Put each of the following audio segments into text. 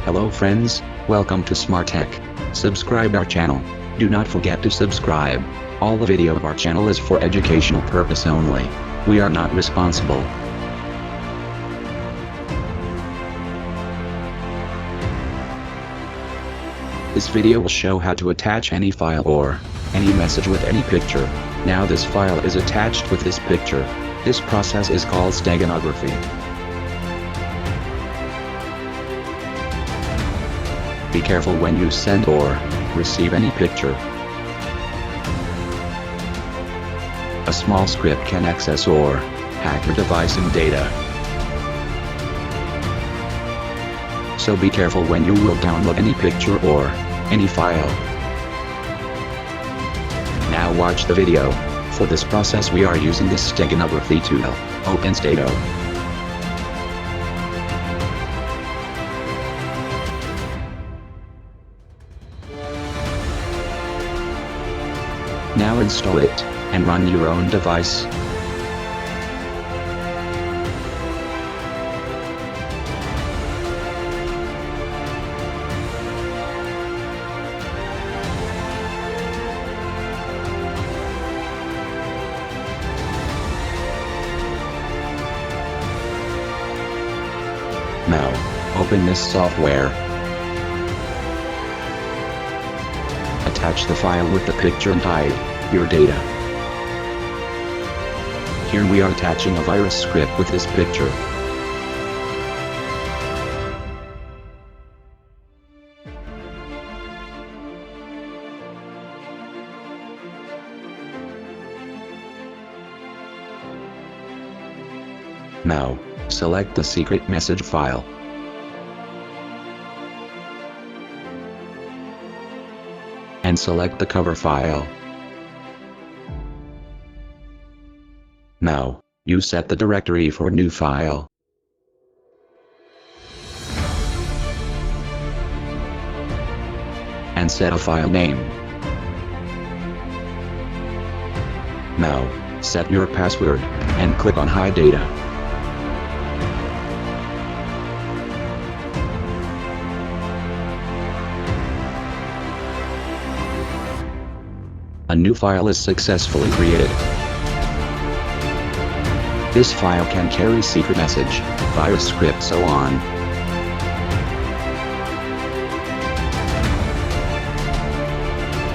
Hello friends, welcome to Smart Tech. Subscribe our channel. Do not forget to subscribe. All the video of our channel is for educational purpose only. We are not responsible. This video will show how to attach any file or any message with any picture. Now this file is attached with this picture. This process is called steganography. Be careful when you send or receive any picture. A small script can access or hack your device and data. So be careful when you will download any picture or any file. Now watch the video. For this process we are using this steganography tool, Open Stego. Now install it, and run your own device. Now, open this software. Attach the file with the picture and hide your data. Here we are attaching a virus script with this picture. Now, select the secret message file. And select the cover file. Now, you set the directory for new file. And set a file name. Now, set your password, and click on Hide Data. A new file is successfully created. This file can carry secret message, virus script, so on.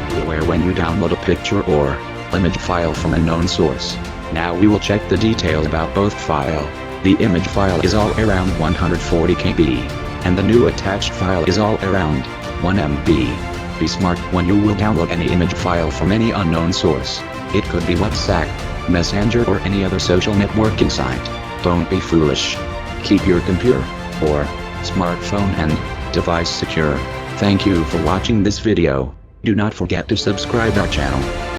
Be aware when you download a picture or image file from a known source. Now we will check the detail about both file. The image file is all around 140 KB, and the new attached file is all around 1 MB. Be smart when you will download any image file from any unknown source. It could be WhatsApp, Messenger, or any other social networking site. Don't be foolish. Keep your computer or smartphone and device secure. Thank you for watching this video. Do not forget to subscribe our channel.